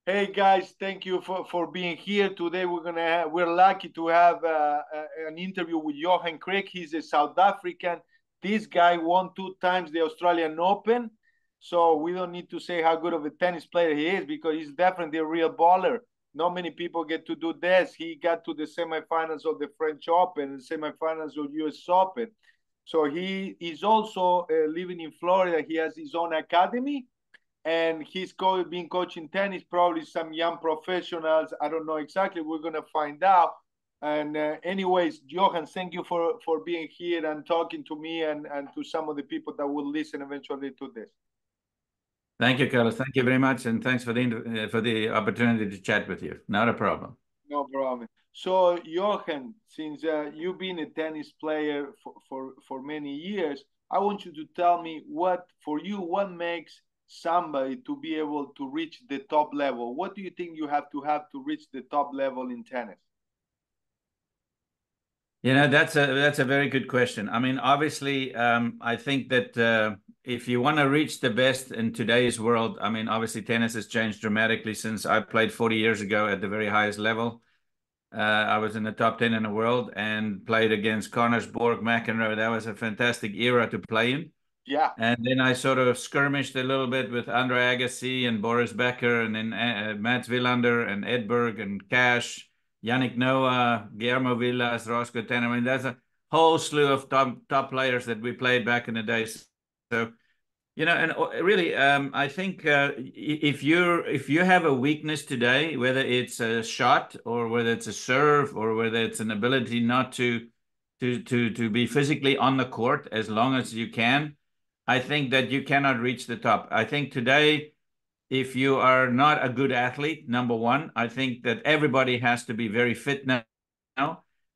Hey guys, thank you for being here today. We're lucky to have an interview with Johan Kriek. He's a South African. This guy won 2 times the Australian Open, so we don't need to say how good of a tennis player he is because he's definitely a real baller. Not many people get to do this. He got to the semifinals of the French Open and semifinals of US Open. So he is also living in Florida. He has his own academy and he's been coaching tennis, probably some young professionals. I don't know exactly. We're going to find out. And anyways, Johan, thank you for being here and talking to me and to some of the people that will listen eventually to this. Thank you, Carlos. Thank you very much, and thanks for the opportunity to chat with you. Not a problem. No problem. So, Johan, since you've been a tennis player for many years, I want you to tell me what makes somebody to be able to reach the top level? What do you think you have to reach the top level in tennis? That's a very good question. I mean, obviously, I think that if you want to reach the best in today's world, I mean, obviously, tennis has changed dramatically since I played 40 years ago at the very highest level. I was in the top 10 in the world and played against Connors, Borg, McEnroe. That was a fantastic era to play in. Yeah. And then I sort of skirmished a little bit with Andre Agassi and Boris Becker, and then Mats Wilander and Edberg and Cash, Yannick Noah, Guillermo Villas, Roscoe Tanner. I mean, there's a whole slew of top players that we played back in the days. So, and really, I think if you have a weakness today, whether it's a shot or whether it's a serve or whether it's an ability not to be physically on the court as long as you can, I think that you cannot reach the top. I think today, if you are not a good athlete, number one, I think that everybody has to be very fit now.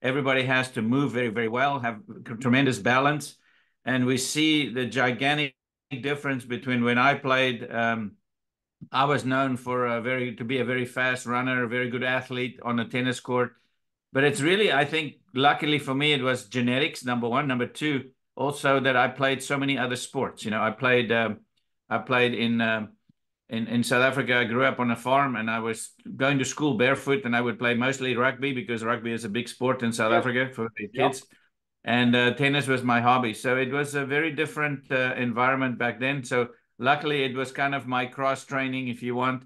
Everybody has to move very, very well, have tremendous balance. And we see the gigantic difference between when I played. I was known to be a very fast runner, a very good athlete on the tennis court. But it's really, I think, luckily for me, it was genetics, number one. Number two, also that I played so many other sports. I played in South Africa. I grew up on a farm, and I was going to school barefoot, and I would play mostly rugby because rugby is a big sport in South Yes. Africa for the Yep. kids. And tennis was my hobby. So it was a very different environment back then. So luckily, it was kind of my cross training, if you want.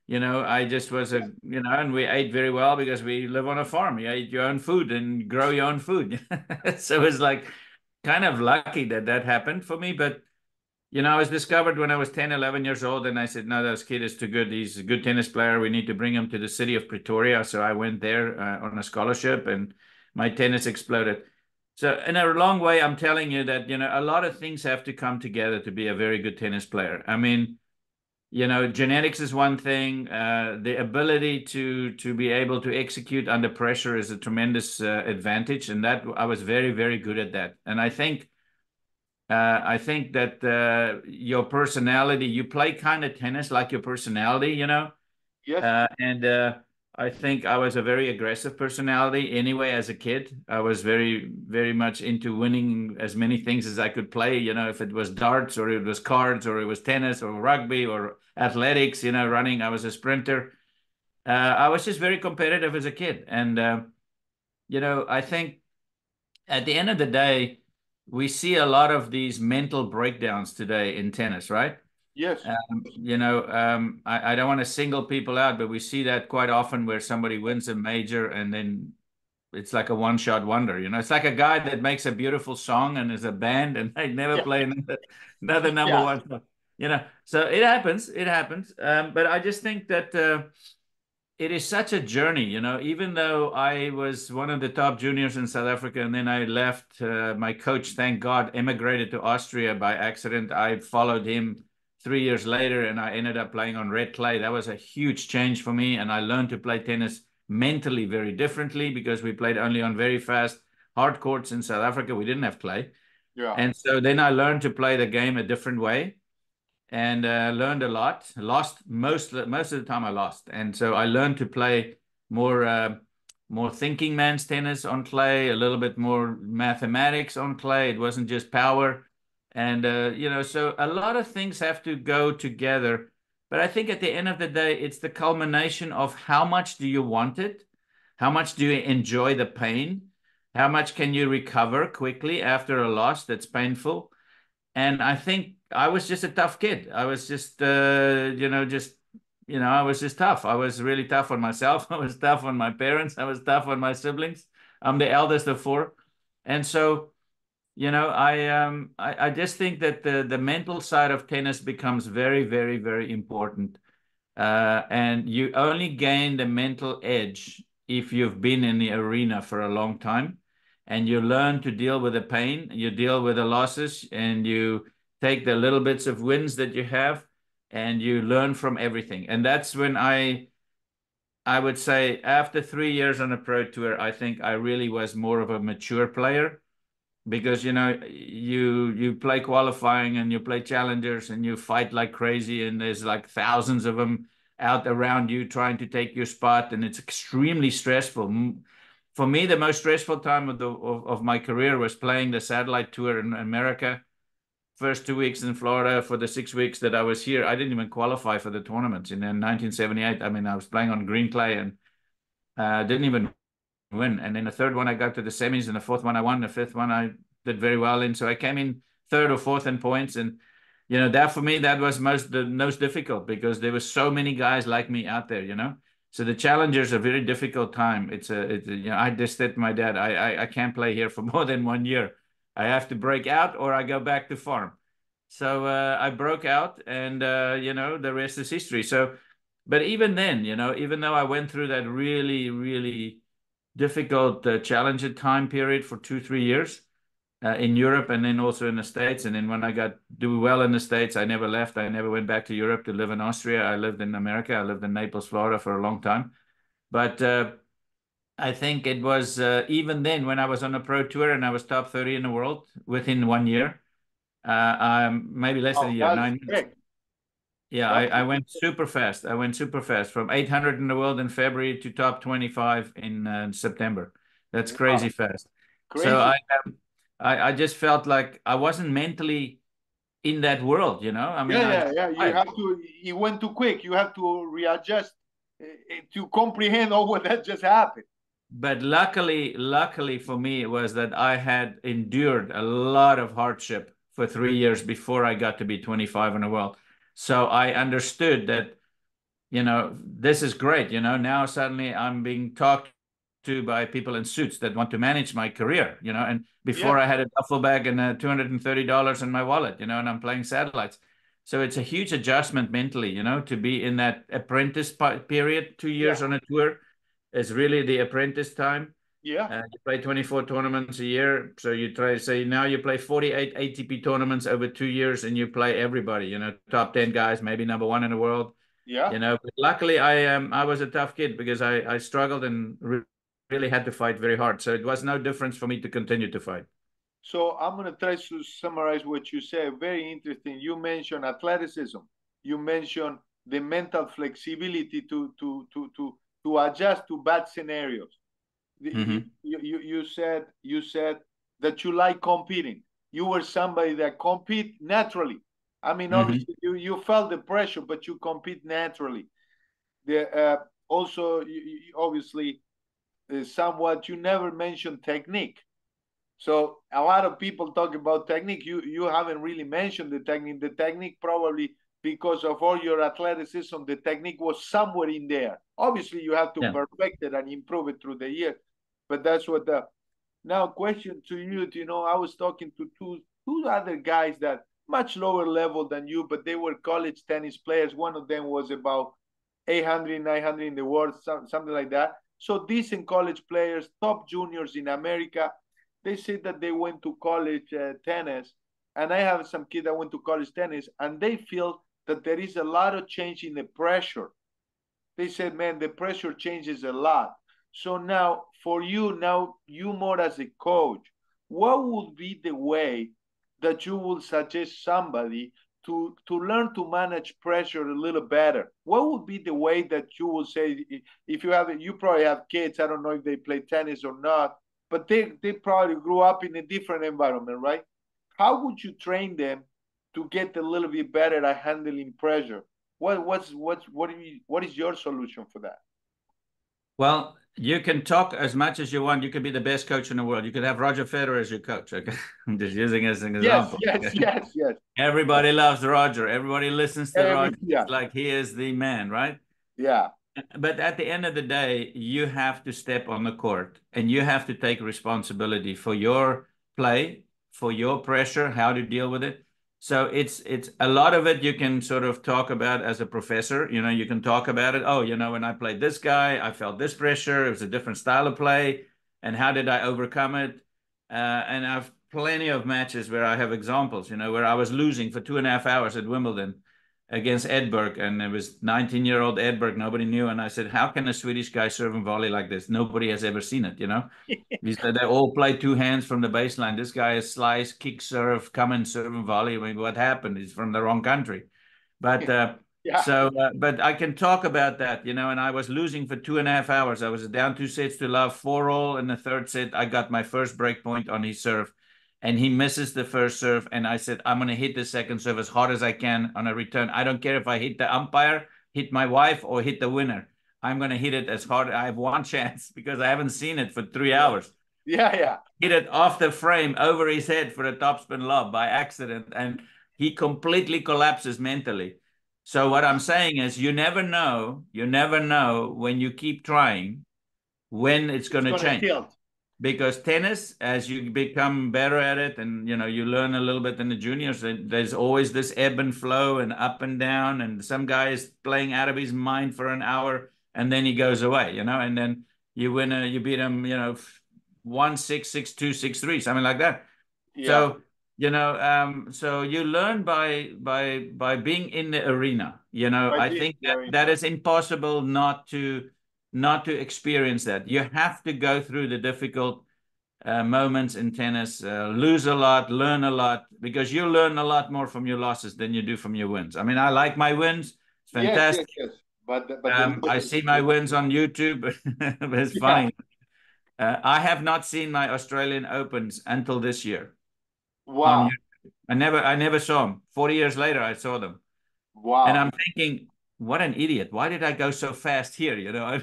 I just was and we ate very well because we live on a farm. You eat your own food and grow your own food. So it was like kind of lucky that that happened for me. But, I was discovered when I was 10, 11 years old, and I said, no, this kid is too good. He's a good tennis player. We need to bring him to the city of Pretoria. So I went there on a scholarship, and my tennis exploded. So in a long way, I'm telling you that, a lot of things have to come together to be a very good tennis player. I mean, genetics is one thing. The ability to be able to execute under pressure is a tremendous advantage, and that I was very, very good at that. And I think that your personality, you play kind of tennis like your personality. Yes. And I think I was a very aggressive personality anyway as a kid. I was very, very much into winning as many things as I could play. If it was darts or it was cards or it was tennis or rugby or athletics, running, I was a sprinter. I was just very competitive as a kid. And, I think at the end of the day, we see a lot of these mental breakdowns today in tennis, right? Yes. I don't want to single people out, but we see that quite often where somebody wins a major and then it's like a one-shot wonder. It's like a guy that makes a beautiful song and is a band and they never Yeah. play another number Yeah. one song. So it happens. It happens. But I just think that it is such a journey. Even though I was one of the top juniors in South Africa and then I left, my coach, thank God, emigrated to Austria by accident. I followed him 3 years later and I ended up playing on red clay. That was a huge change for me. And I learned to play tennis mentally very differently because we played only on very fast hard courts in South Africa. We didn't have clay. Yeah. And so then I learned to play the game a different way and learned a lot. Lost most of the time I lost, and so I learned to play more thinking man's tennis on clay, a little bit more mathematics on clay. It wasn't just power, and so a lot of things have to go together. But I think at the end of the day, it's the culmination of how much do you want it? How much do you enjoy the pain? How much can you recover quickly after a loss that's painful? And I think I was just a tough kid. I was just, I was just tough. I was really tough on myself. I was tough on my parents. I was tough on my siblings. I'm the eldest of four. And so, I just think that the mental side of tennis becomes very, very, very important. And you only gain the mental edge if you've been in the arena for a long time and you learn to deal with the pain, you deal with the losses, and you take the little bits of wins that you have and you learn from everything. And that's when I would say after 3 years on a pro tour, I think I really was more of a mature player because you play qualifying and you play challengers and you fight like crazy and there's like thousands of them out around you trying to take your spot and it's extremely stressful. For me, the most stressful time of my career was playing the satellite tour in America. First 2 weeks in Florida, for the 6 weeks that I was here, I didn't even qualify for the tournaments in 1978. I mean, I was playing on green clay and didn't even win. And then the third one, I got to the semis, and the fourth one, I won. The fifth one, I did very well in. So I came in third or fourth in points. And, that for me, that was the most difficult because there were so many guys like me out there. So the Challenger's a very difficult time. I just said to my dad, I can't play here for more than 1 year. I have to break out or I go back to farm. So I broke out and, the rest is history. So, but even then, even though I went through that really, really difficult challenger time period for 2-3 years in Europe and then also in the States. And then when I got do well in the States, I never left. I never went back to Europe to live in Austria. I lived in America. I lived in Naples, Florida for a long time. But I think it was even then when I was on a pro tour and I was top 30 in the world within 1 year, maybe less than a year, That's 9 months. great. Yeah, I went super fast. I went super fast from 800 in the world in February to top 25 in September. That's crazy Wow. fast. So Crazy. I just felt like I wasn't mentally in that world. I mean, Yeah. You have to. You went too quick. You have to readjust to comprehend all what that just happened. but luckily for me, it was that I had endured a lot of hardship for 3 years before I got to be 25 in the world. So I understood that this is great. Now suddenly I'm being talked to by people in suits that want to manage my career, and before Yeah. I had a duffel bag and $230 in my wallet, and I'm playing satellites. So it's a huge adjustment mentally, to be in that apprentice period. 2 years Yeah. on a tour is really the apprentice time. Yeah. You play 24 tournaments a year. So you try to say now you play 48 ATP tournaments over 2 years and you play everybody, top 10 guys, maybe number one in the world. Yeah. But luckily I was a tough kid because I struggled and really had to fight very hard. So it was no difference for me to continue to fight. So I'm going to try to summarize what you said. Very interesting. You mentioned athleticism. You mentioned the mental flexibility to adjust to bad scenarios. Mm-hmm. You said that you like competing. You were somebody that compete naturally. I mean, Mm-hmm. obviously you felt the pressure, but you compete naturally. Also, obviously, somewhat you never mentioned technique. So a lot of people talk about technique. You haven't really mentioned the technique. The technique probably because of all your athleticism, the technique was somewhere in there. Obviously, you have to Yeah. perfect it and improve it through the year. But that's what the now question to you. I was talking to two other guys that much lower level than you, but they were college tennis players. One of them was about 800, 900 in the world, something like that. So decent college players, top juniors in America. They said that they went to college tennis, and I have some kid that went to college tennis, and they feel that there is a lot of change in the pressure. They said, man, the pressure changes a lot. So now, for you, now you more as a coach, what would be the way that you would suggest somebody to learn to manage pressure a little better? What would be the way that you will say, if you probably have kids, I don't know if they play tennis or not, but they probably grew up in a different environment, right? How would you train them to get a little bit better at handling pressure? What is your solution for that? Well, you can talk as much as you want. You could be the best coach in the world. You could have Roger Federer as your coach. Okay, I'm just using as an Yes, example. yes, Okay? yes, yes. Everybody loves Roger. Everybody listens to Roger. Yeah, It's like he is the man, right? yeah. But at the end of the day, you have to step on the court and you have to take responsibility for your play, for your pressure, how to deal with it. So it's a lot of it you can sort of talk about as a professor. You know, you can talk about it. Oh, you know, when I played this guy, I felt this pressure. It was a different style of play. And how did I overcome it? And I've plenty of matches where I have examples, you know, where I was losing for 2.5 hours at Wimbledon against Edberg, and it was 19-year-old Edberg. Nobody knew, and I said, "How can a Swedish guy serve and volley like this? Nobody has ever seen it." You know, he said they all play two hands from the baseline. This guy is slice, kick, serve, come and serve and volley. I mean, what happened? He's from the wrong country. But Yeah, but I can talk about that, you know. And I was losing for 2.5 hours. I was down 2 sets to love, 4-all in the third set. I got my first break point on his serve, and he misses the first serve. And I said, I'm going to hit the second serve as hard as I can on a return. I don't care if I hit the umpire, hit my wife, or hit the winner. I'm going to hit it as hard. I have one chance because I haven't seen it for 3 hours. yeah, yeah. Hit it off the frame over his head for a topspin lob by accident, and he completely collapses mentally. So what I'm saying is, you never know when you keep trying when it's going It's to gonna change. tilt. Because tennis, as you become better at it, and you know, you learn a little bit in the juniors, there's always this ebb and flow and up and down, and some guy is playing out of his mind for an hour and then he goes away, you know, and then you beat him, you know, 1-6, 6-2, 6-3, something like that. Yeah, So you know, so you learn by being in the arena. You know, by I being think that there. that is impossible not to experience that. You have to go through the difficult moments in tennis, lose a lot, learn a lot, because you learn a lot more from your losses than you do from your wins. I mean, I like my wins. It's Yes, yes, fantastic. yes. But the I losses, see my wins on YouTube. It's yeah. funny. I have not seen my Australian Opens until this year on Wow, YouTube. I never saw them. 40 years later, I saw them. And wow. I'm thinking, what an idiot. Why did I go so fast here? You know,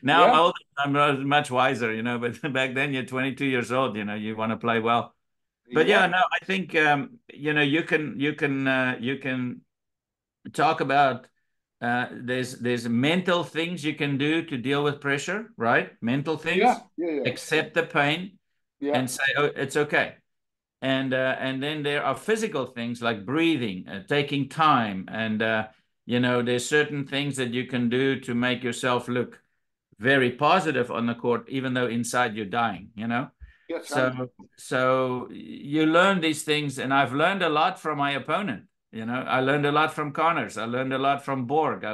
now I'm Yeah, older, I'm much wiser, you know, but back then you're 22 years old, you know, you want to play well. But yeah, yeah, no, I think you know, you can talk about there's mental things you can do to deal with pressure, right? Mental yeah, things, yeah, yeah, accept the pain yeah. and say, oh, it's okay. And then there are physical things like breathing, taking time, and you know, there's certain things that you can do to make yourself look very positive on the court, even though inside you're dying, you know. Yes, So so you learn these things, and I've learned a lot from my opponent. You know, I learned a lot from Connors. I learned a lot from Borg. I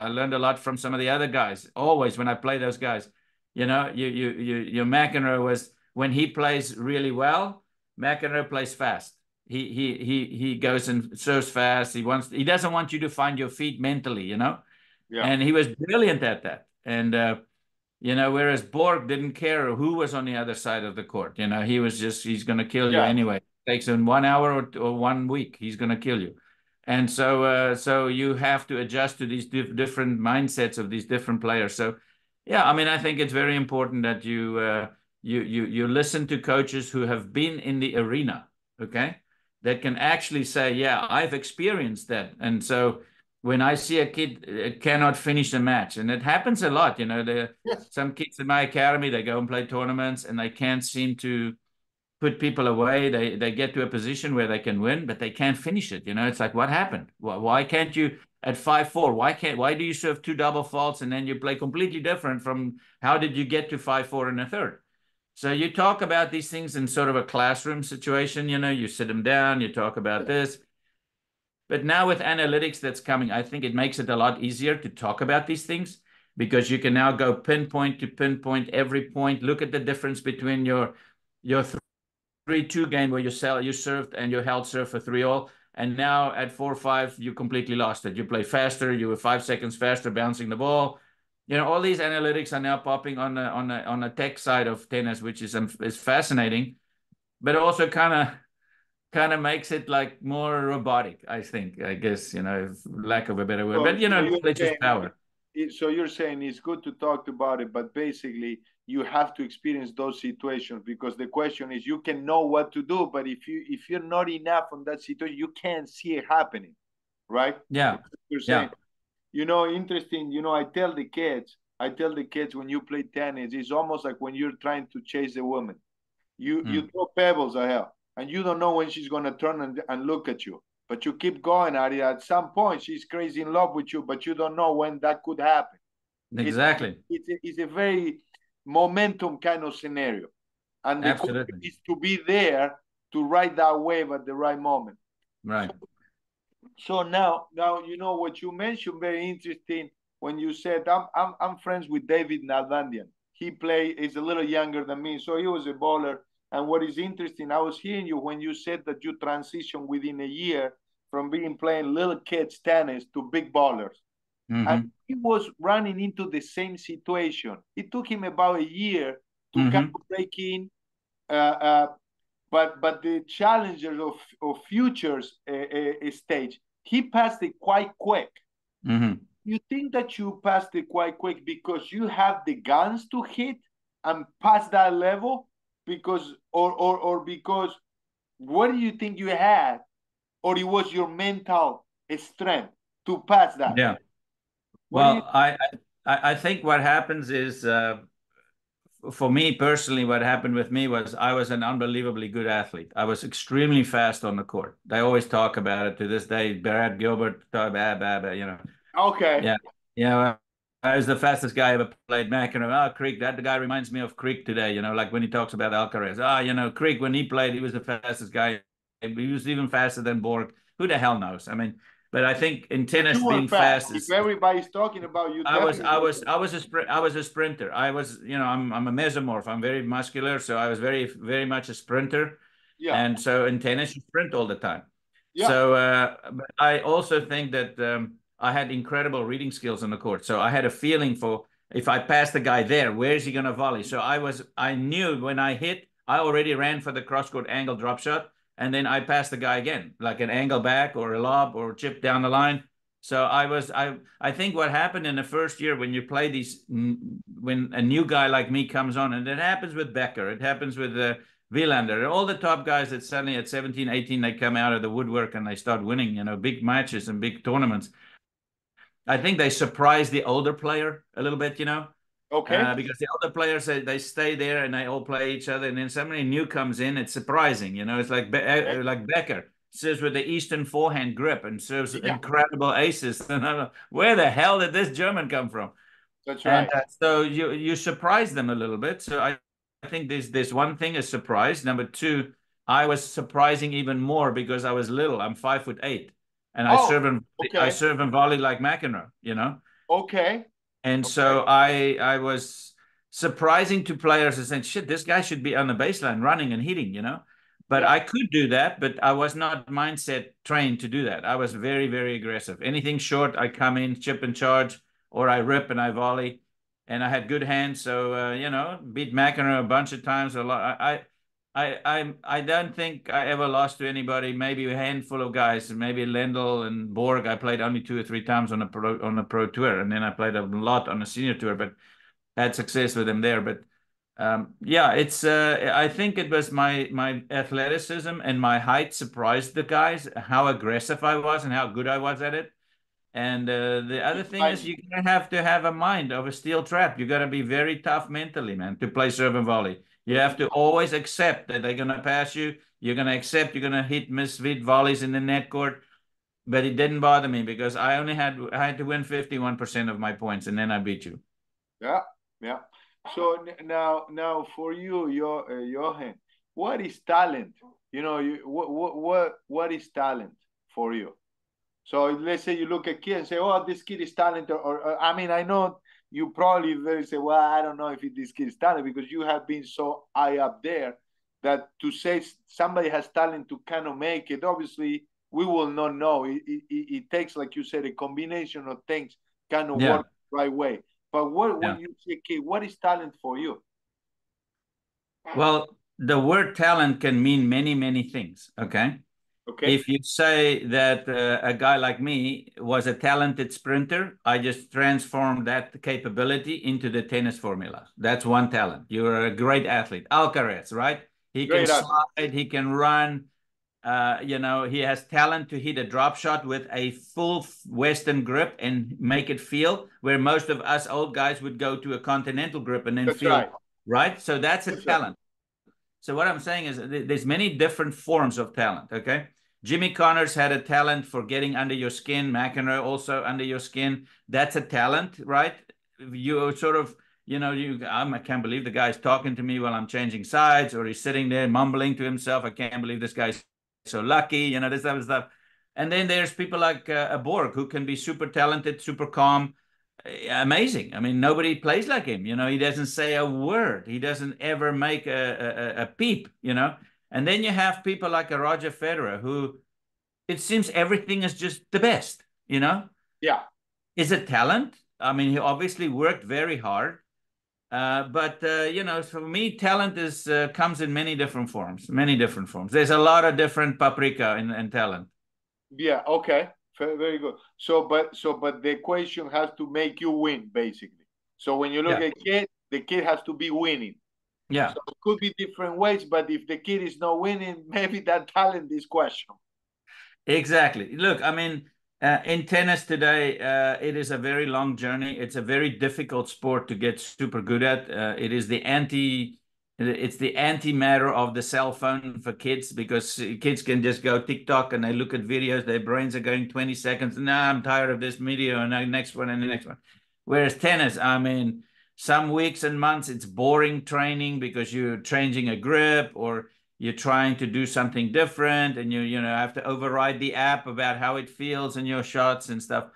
learned a lot from some of the other guys. Always when I play those guys, you know, your McEnroe was when he plays really well. McEnroe plays fast. He goes and serves fast. He doesn't want you to find your feet mentally, you know. yeah, And he was brilliant at that. And you know, whereas Borg didn't care who was on the other side of the court. You know, he was just he's going to kill you yeah. anyway. It takes him 1 hour or 1 week. He's going to kill you. And so you have to adjust to these different mindsets of these different players. So, yeah, I mean, I think it's very important that you listen to coaches who have been in the arena, okay, that can actually say, yeah, I've experienced that. And so when I see a kid cannot finish a match, and it happens a lot, you know, Yes, some kids in my academy, they go and play tournaments and they can't seem to put people away. They get to a position where they can win, but they can't finish it. You know, it's like, what happened? Why can't you at 5-4? Why do you serve two double faults and then you play completely different from how did you get to 5-4 in the third? So you talk about these things in sort of a classroom situation, you know, you sit them down, you talk about this. But now with analytics that's coming, I think it makes it a lot easier to talk about these things because you can now go pinpoint to pinpoint every point, look at the difference between your 3-2 game where you served and you held serve for 3-all, and now at 4-5 you completely lost it. You play faster, you were 5 seconds faster bouncing the ball. You know, all these analytics are now popping on the tech side of tennis, which is fascinating, but also kind kind of makes it like more robotic, I think, I guess, lack of a better word. So, But, so you're knowledge is saying power. so you're saying it's good to talk about it, but basically you have to experience those situations, because the question is, you can know what to do, but if you're not enough on that situation, you can't see it happening, right? Yeah. You're saying, Yeah. interesting. I tell the kids when you play tennis, it's almost like when you're trying to chase a woman. You Mm. throw pebbles at her, and you don't know when she's gonna turn and look at you. But you keep going at it. At some point, she's crazy in love with you, but you don't know when that could happen. It's Exactly. it's a very momentum kind of scenario, and the coach Absolutely. is to be there to ride that wave at the right moment. Right. So now what you mentioned, very interesting, when you said I'm friends with David Nalbandian. He's a little younger than me, so he was a bowler. And what is interesting, I was hearing you when you said that you transitioned within a year from being playing little kids tennis to big bowlers. And Mm-hmm. he was running into the same situation. It took him about a year to kind Mm-hmm. of break in, uh, uh, but the challengers of futures stage, he passed it quite quick. Mm-hmm. You think that you passed it quite quick because you have the guns to hit and pass that level, because or because, what do you think you had, or it was your mental strength to pass that? Yeah. What do you? Well, I think what happens is, for me personally, what happened with me was I was an unbelievably good athlete. I was extremely fast on the court. They always talk about it to this day. Brad Gilbert, Okay. Yeah. Yeah. I was the fastest guy I ever played McEnroe. Oh, Kriek, that the guy reminds me of Kriek today, like when he talks about Alcaraz. Kriek, when he played, he was the fastest guy. He was even faster than Borg. Who the hell knows? I mean, but I think in But tennis, you were being fast. fast If is. everybody's talking about you, I was, definitely I were was, fast. I was a sprint. I was a sprinter. I was, I'm a mesomorph. I'm very muscular, so I was very, very much a sprinter. Yeah. And so in tennis, you sprint all the time. Yeah. So but I also think that I had incredible reading skills on the court. So I had a feeling for, if I pass the guy there, where is he going to volley? So I knew when I hit, I already ran for the cross court angle drop shot, and then I passed the guy again, like an angle back or a lob or a chip down the line. So I think what happened in the first year when you play these, when a new guy like me comes on, and it happens with Becker, it happens with Wielander, all the top guys that suddenly at 17, 18, they come out of the woodwork and they start winning, big matches and big tournaments. I think they surprise the older player a little bit, Okay. because the older players, they stay there and they all play each other. And then somebody new comes in, it's surprising, it's like Okay. like Becker serves with the Eastern forehand grip and serves Yeah. incredible aces. And I'm like, where the hell did this German come from? That's And right. so you surprise them a little bit. So I think there's one thing, is surprise. Number two, I was surprising even more because I was little. I'm 5'8", and Oh, I okay. serve and volley like McEnroe. Okay. And Okay. so I was surprising to players and saying, shit, this guy should be on the baseline running and hitting. But Yeah. I could do that, but I was not mindset trained to do that. I was very, very aggressive. Anything short, I come in, chip and charge, or I rip and I volley. And I had good hands. So, beat McEnroe a bunch of times. A lot. I don't think I ever lost to anybody. Maybe a handful of guys, maybe Lendl and Borg. I played only 2 or 3 times on a pro tour, and then I played a lot on a senior tour, but had success with them there. But yeah, it's. I think it was my athleticism and my height surprised the guys. How aggressive I was and how good I was at it. And the other thing is, you're gonna have to have a mind of a steel trap. You got to be very tough mentally, man, to play serve and volley. You have to always accept that they're gonna pass you. You're gonna accept you're gonna miss volleys in the net court. But it didn't bother me because I had to win 51% of my points, and then I beat you. Yeah. Yeah. So now for you, Johan, what is talent? What is talent for you? So let's say you look at kid and say, "Oh, this kid is talented," or I mean, I know you probably very say, "Well, I don't know if this kid is talented," because you have been so high up there that to say somebody has talent to kind of make it, obviously, we will not know. It takes, like you said, a combination of things kind of Yeah, work the right way. But when yeah. you say, "Kid, what is talent for you?" Well, the word talent can mean many, many things. Okay. Okay. If you say that a guy like me was a talented sprinter, I just transformed that capability into the tennis formula. That's one talent. You're a great athlete. Alcaraz, right? He can Great athlete. slide, he can run. He has talent to hit a drop shot with a full Western grip and make it feel where most of us old guys would go to a continental grip and then That's feel, right. right? So that's a That's right. talent. So what I'm saying is there's many different forms of talent, okay? Jimmy Connors had a talent for getting under your skin. McEnroe also under your skin. That's a talent, right? You sort of, I can't believe the guy's talking to me while I'm changing sides, or he's sitting there mumbling to himself. I can't believe this guy's so lucky, this type of stuff. And then there's people like a Borg who can be super talented, super calm, amazing. I mean, nobody plays like him. He doesn't say a word. He doesn't ever make a peep. And then you have people like a Roger Federer, who it seems everything is just the best. Yeah. Is it talent? I mean, he obviously worked very hard. But for me, talent is comes in many different forms. Many different forms. There's a lot of different paprika in talent. Yeah. Okay. Very good. But the equation has to make you win, basically. So when you look Yeah. at kid, the kid has to be winning. Yeah. So it could be different ways, but if the kid is not winning, maybe that talent is questionable. Exactly. Look, I mean, in tennis today, it is a very long journey. It's a very difficult sport to get super good at. It's the anti-matter of the cell phone for kids, because kids can just go TikTok and they look at videos. Their brains are going 20 seconds. Nah, I'm tired of this video, and the next one and the next one. Whereas tennis, I mean, some weeks and months it's boring training because you're changing a grip, or you're trying to do something different, and you have to override the app about how it feels in your shots and stuff.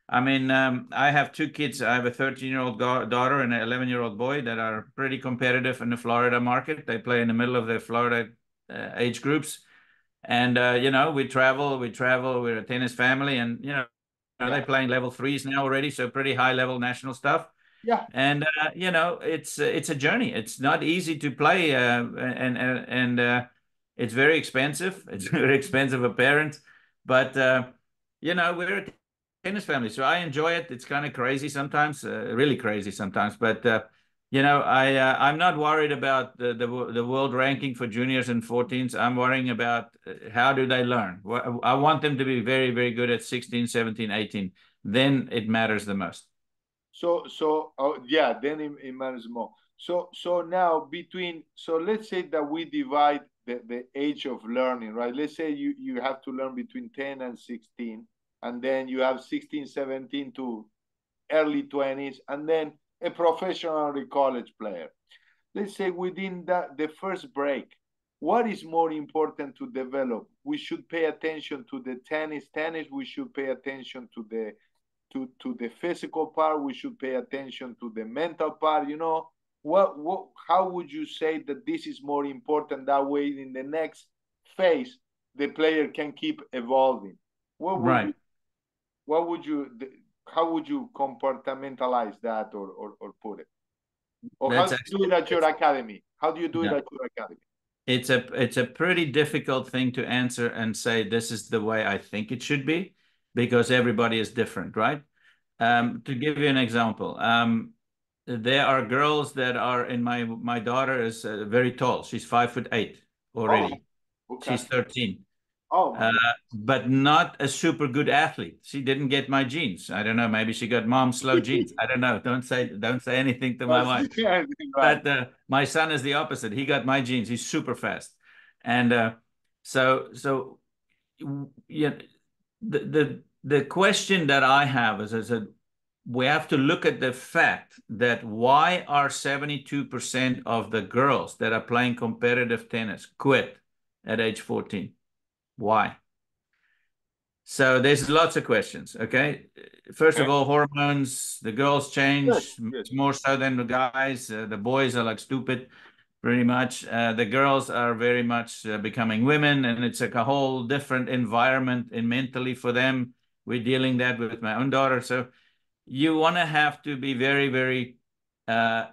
I mean, I have two kids. I have a 13-year-old daughter and an 11-year-old boy that are pretty competitive in the Florida market. They play in the middle of the Florida age groups. And we travel. We're a tennis family, and they're playing level threes now already, so pretty high level national stuff. Yeah. And it's a journey. It's not easy to play, and it's very expensive. It's very expensive for parents, but we're a tennis family, so I enjoy it. It's kind of crazy sometimes, really crazy sometimes, but I'm not worried about the world ranking for juniors and 14s. I'm worrying about how do they learn. I want them to be very, very good at 16, 17, 18. Then it matters the most. Yeah, then it matters more. So now let's say that we divide the age of learning, right? Let's say you have to learn between 10 and 16, and then you have 16, 17 to early 20s, and then a professional or a college player. Let's say within the first break, what is more important to develop? We should pay attention to the tennis. We should pay attention to the physical part. We should pay attention to the mental part. How would you say that this is more important? That way, in the next phase, the player can keep evolving. What would Right. you? What would you? How would you compartmentalize that, or put it? Or how That's do you do actually it at your academy? How do you do it yeah. at your academy? It's a pretty difficult thing to answer and say this is the way I think it should be, because everybody is different, right? To give you an example, there are girls that are in my daughter is very tall. She's 5'8" Oh, already. okay. She's 13. Oh my God. But not a super good athlete. She didn't get my genes. I don't know. Maybe she got mom's slow genes. I don't know. Don't say anything to my That's wife. yeah, right. But my son is the opposite. He got my genes. He's super fast, and so yeah. The question that I have is, we have to look at the fact that why are 72% of the girls that are playing competitive tennis quit at age 14? Why? So there's lots of questions. Okay. First Okay. of all, hormones, the girls Good. change Good. much more so than the guys. The boys are like stupid, pretty much. The girls are very much becoming women, and it's like a whole different environment and mentally for them. We're dealing that with my own daughter. So you want to have to be very, very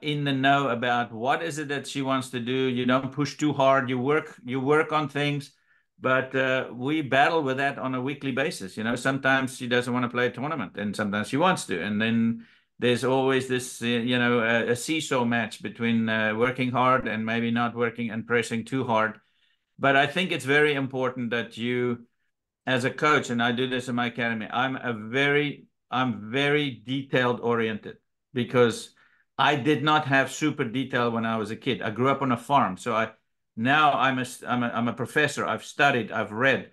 in the know about what is it that she wants to do. You don't push too hard. You work on things, But we battle with that on a weekly basis. Sometimes she doesn't want to play a tournament, and sometimes she wants to. And then there's always this, a seesaw match between working hard and maybe not working and pressing too hard. But I think it's very important that you, as a coach, and I do this in my academy, I'm very detailed oriented, because I did not have super detail when I was a kid. I grew up on a farm, so I'm a professor. I've studied, I've read.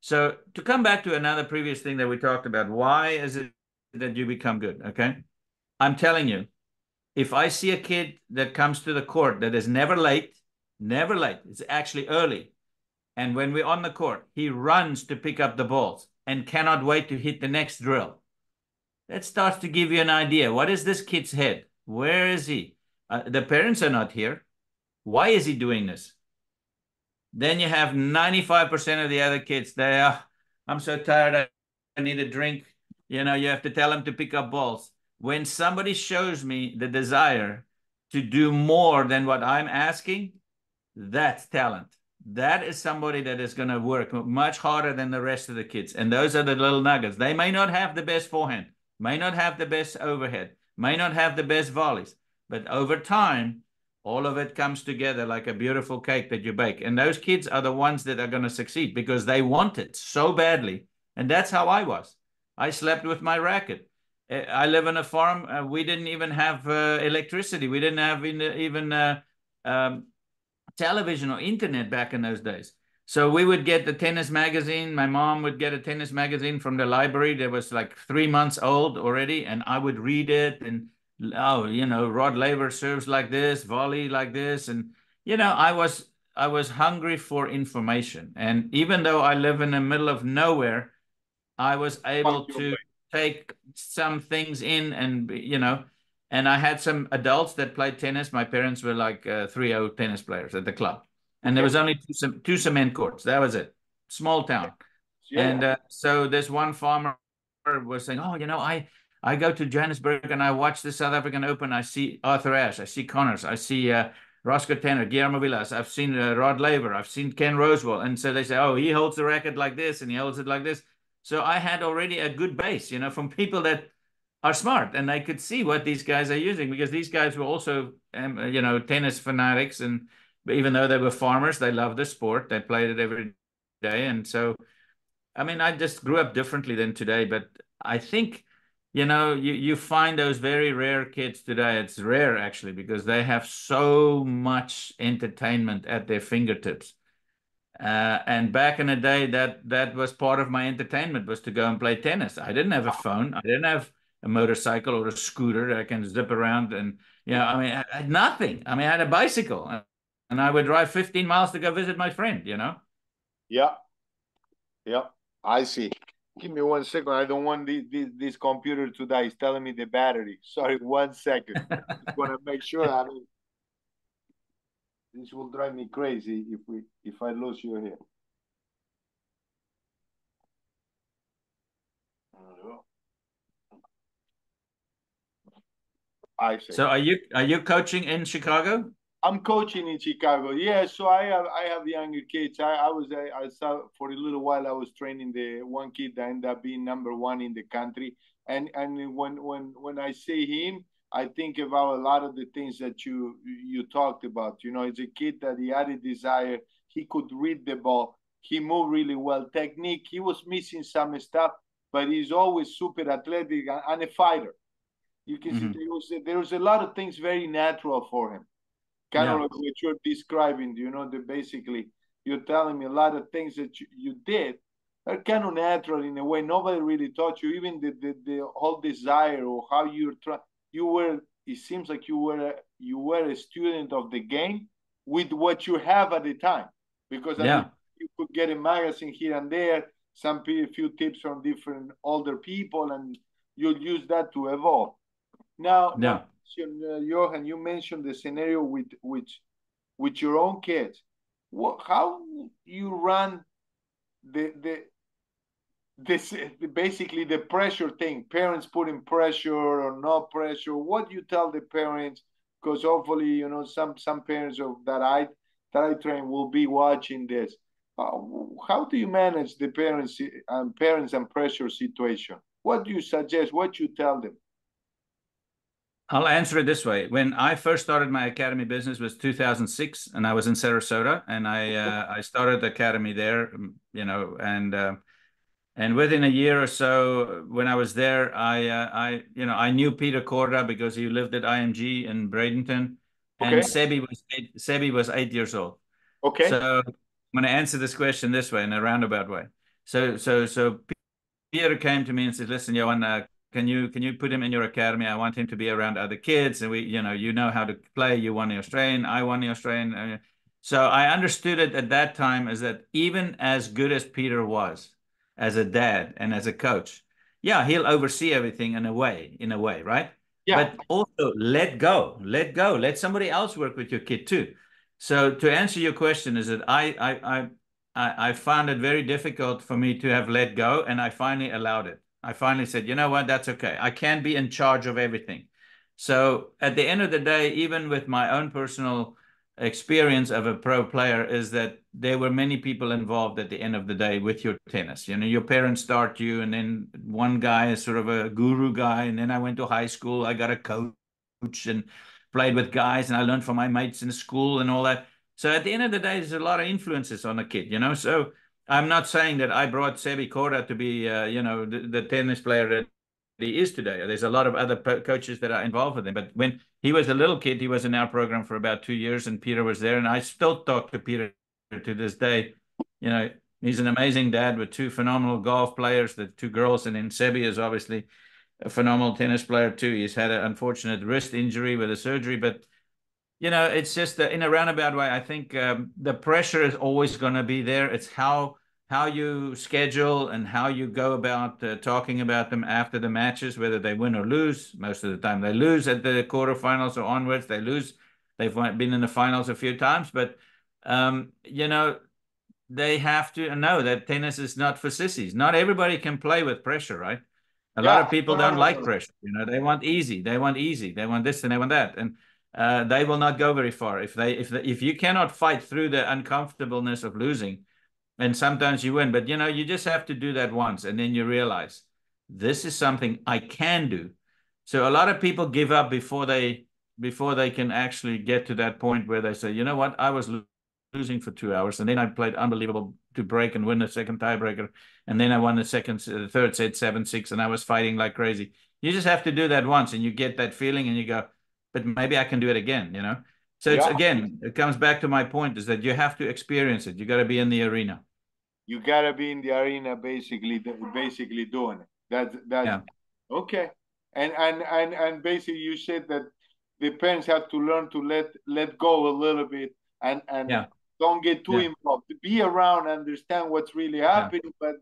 So to come back to another previous thing that we talked about, why is it that you become good? Okay, I'm telling you, if I see a kid that comes to the court that is never late, it's actually early, and when we're on the court, he runs to pick up the balls and cannot wait to hit the next drill. That starts to give you an idea. What is this kid's head? Where is he? The parents are not here. Why is he doing this? Then you have 95% of the other kids. I'm so tired. I need a drink. You have to tell them to pick up balls. When somebody shows me the desire to do more than what I'm asking, that's talent. That is somebody that is going to work much harder than the rest of the kids. And those are the little nuggets. They may not have the best forehand, may not have the best overhead, may not have the best volleys, but over time, all of it comes together like a beautiful cake that you bake. And those kids are the ones that are going to succeed because they want it so badly. And that's how I was. I slept with my racket. I live on a farm. We didn't even have electricity. We didn't have even television or internet back in those days. So we would get the tennis magazine. My mom would get a tennis magazine from the library that was like 3 months old already, and I would read it. And Rod Laver serves like this, volley like this, and I was hungry for information. And even though I live in the middle of nowhere, I was able to take some things in, and I had some adults that played tennis. My parents were like 3-0 tennis players at the club. And there was only two cement courts. That was it. Small town. Yeah. And so this one farmer was saying, oh, I go to Johannesburg and I watch the South African Open. I see Arthur Ashe. I see Connors. I see Roscoe Tanner, Guillermo Villas. I've seen Rod Laver. I've seen Ken Rosewell. And so they say, oh, he holds the racket like this and he holds it like this. So I had already a good base, from people that are smart, and I could see what these guys are using, because these guys were also, tennis fanatics. And even though they were farmers, they loved the sport. They played it every day. And so, I mean, I just grew up differently than today. But I think, you find those very rare kids today. It's rare, actually, because they have so much entertainment at their fingertips. And back in the day, that was part of my entertainment, was to go and play tennis. I didn't have a phone. I didn't have a motorcycle or a scooter that I can zip around. And, I mean, I had nothing. I mean, I had a bicycle, and I would drive 15 miles to go visit my friend, Yeah. Yeah, I see. Give me 1 second. I don't want this computer to die. It's telling me the battery. Sorry, 1 second. Just want to make sure. I mean, this will drive me crazy if I lose you here. I see. So are you coaching in Chicago? I'm coaching in Chicago. Yeah, so I have younger kids. I saw for a little while I was training the one kid that ended up being #1 in the country. And when I see him, I think about a lot of the things that you talked about. It's a kid that he had a desire. He could read the ball. He moved really well. Technique. He was missing some stuff, but he's always super athletic and a fighter. You can see there was a lot of things very natural for him. Kind of like what you're describing, basically you're telling me a lot of things that you did are kind of natural in a way. Nobody really taught you, even the whole desire or how it seems like you were a student of the game with what you have at the time. Because I mean, you could get a magazine here and there, few tips from different older people, and you'll use that to evolve. Now, Johan, you mentioned the scenario with your own kids. How you run basically the pressure thing? Parents putting pressure or no pressure? What do you tell the parents? Because hopefully, some parents that I train will be watching this. How do you manage the parents and pressure situation? What do you suggest? What you tell them? I'll answer it this way. When I first started my academy business was 2006, and I was in Sarasota, and I started the academy there, and within a year or so, when I was there, I knew Peter Corda because he lived at IMG in Bradenton, and Okay. Sebi was 8 years old. Okay. So I'm going to answer this question this way in a roundabout way. So Peter came to me and said, "Listen, Johan, can you put him in your academy? I want him to be around other kids, and you know how to play. You won the Australian, I won the Australian." So I understood it at that time as that even as good as Peter was as a dad and as a coach, yeah, he'll oversee everything in a way, right? Yeah. But also let somebody else work with your kid too. So to answer your question is that I found it very difficult for me to have let go, and I finally allowed it. I finally said, you know what, that's okay. I can't be in charge of everything. So at the end of the day, even with my own personal experience of a pro player, is that there were many people involved at the end of the day with your tennis. Your parents start you, and then one guy is sort of a guru guy, and then I went to high school. I got a coach and played with guys, and I learned from my mates in school and all that. So at the end of the day, there's a lot of influences on a kid. So I'm not saying that I brought Sebi Korda to be, the tennis player that he is today. There's a lot of other coaches that are involved with him. But when he was a little kid, he was in our program for about 2 years, and Peter was there. And I still talk to Peter to this day. He's an amazing dad with two phenomenal golf players, the two girls, and then Sebi is obviously a phenomenal tennis player too. He's had an unfortunate wrist injury with a surgery, but it's just in a roundabout way. I think the pressure is always going to be there. It's how you schedule and how you go about talking about them after the matches, whether they win or lose. Most of the time, they lose at the quarterfinals or onwards. They lose. They've been in the finals a few times, but um, you know they have to know that tennis is not for sissies. Not everybody can play with pressure, right? A lot Yeah. of people don't like pressure. They want easy. They want easy. They want this and they want that, and they will not go very far if you cannot fight through the uncomfortableness of losing. And sometimes you win, but you just have to do that once, and then you realize this is something I can do. So a lot of people give up before they can actually get to that point where they say, you know what, I was losing for 2 hours, and then I played unbelievable to break and win the second tiebreaker, and then I won the third set 7-6, and I was fighting like crazy. You just have to do that once, and you get that feeling, and you go, but maybe I can do it again. So Yeah. it comes back to my point is that you have to experience it. You got to be in the arena. You gotta be in the arena, basically doing it. That's Yeah. okay. And basically, you said that the parents have to learn to let go a little bit and Yeah. don't get too Yeah. involved. Be around, understand what's really Yeah. happening, but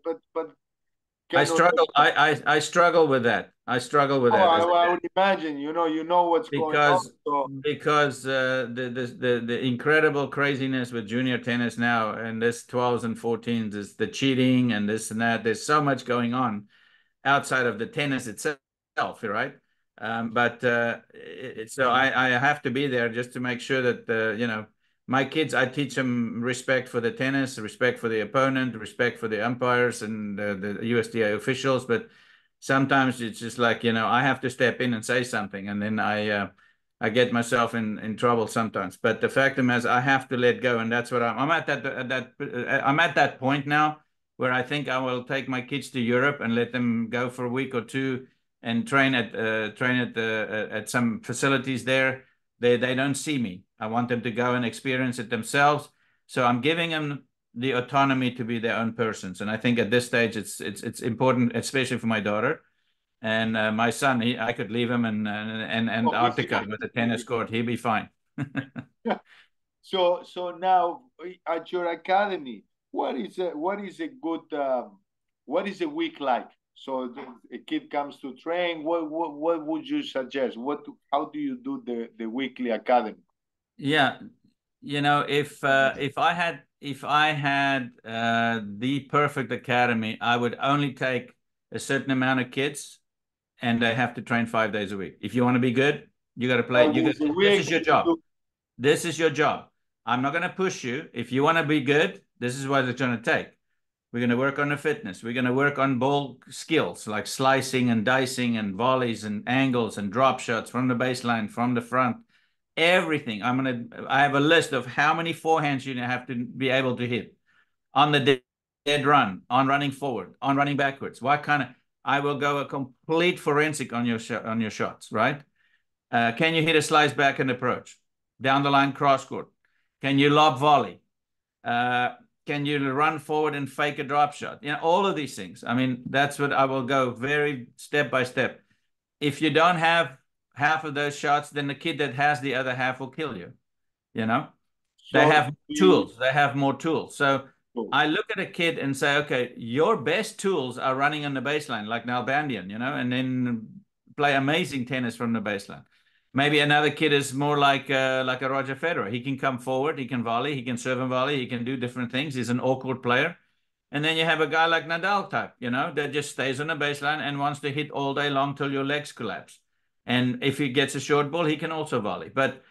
I cannot. struggle. I struggle with that. I struggle with Oh, that as a I dad would imagine. You know what's going on. because So because the incredible craziness with junior tennis now and this 12s and 14s is the cheating and this and that. There's so much going on outside of the tennis itself, right? But so I have to be there just to make sure that my kids, I teach them respect for the tennis, respect for the opponent, respect for the umpires and the USDA officials. But sometimes it's just like I have to step in and say something, and then I get myself in trouble sometimes. But the fact of is, I have to let go, and that's what I'm at I'm at that point now where I think I will take my kids to Europe and let them go for a week or two and train at some facilities there. They don't see me. I want them to go and experience it themselves. So I'm giving them the autonomy to be their own persons. And I think at this stage it's important, especially for my daughter and my son. I could leave him in Antarctica with a tennis court. He'd be fine. so now at your academy, what is a good what is a week like? So a kid comes to train. What would you suggest? How do you do the weekly academy? Yeah, if I had the perfect academy, I would only take a certain amount of kids, and they have to train 5 days a week. If you want to be good, you got to play. 5 days a This week. is your job. This is your job. I'm not going to push you. If you want to be good, This is what it's going to take. We're going to work on the fitness. We're going to work on ball skills like slicing and dicing and volleys and angles and drop shots from the baseline, from the front, everything. I have a list of how many forehands you have to be able to hit on the dead run, on running forward, on running backwards. I will go a complete forensic on your shots, right? Can you hit a slice back and approach? Down the line cross court? Can you lob volley? Can you run forward and fake a drop shot? All of these things. I mean, that's what I will go very step by step. If you don't have half of those shots, then the kid that has the other half will kill you. They have tools. They have more tools. So I look at a kid and say, okay, your best tools are running on the baseline, like Nalbandian, and then play amazing tennis from the baseline. Maybe another kid is more like a Roger Federer. He can come forward, he can volley, he can serve and volley, he can do different things. He's an awkward player. And then you have a guy like Nadal type, that just stays on the baseline and wants to hit all day long till your legs collapse. And if he gets a short ball, he can also volley. But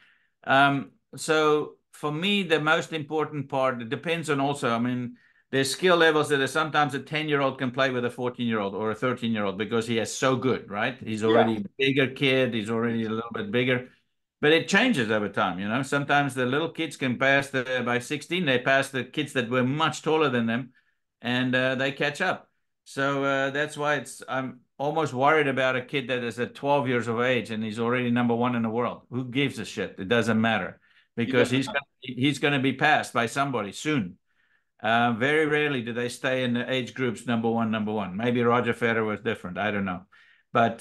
so for me, the most important part, it depends on also, I mean, there's skill levels that are sometimes a 10-year-old can play with a 14-year-old or a 13-year-old because he is so good, right? He's already a bigger kid. He's already a little bit bigger. But it changes over time, Sometimes the little kids can pass by 16, they pass the kids that were much taller than them, and they catch up. So that's why I'm almost worried about a kid that is at 12 years of age and he's already #1 in the world. Who gives a shit? It doesn't matter because he's going to be passed by somebody soon. Very rarely do they stay in the age groups #1. Maybe Roger Federer was different. I don't know. But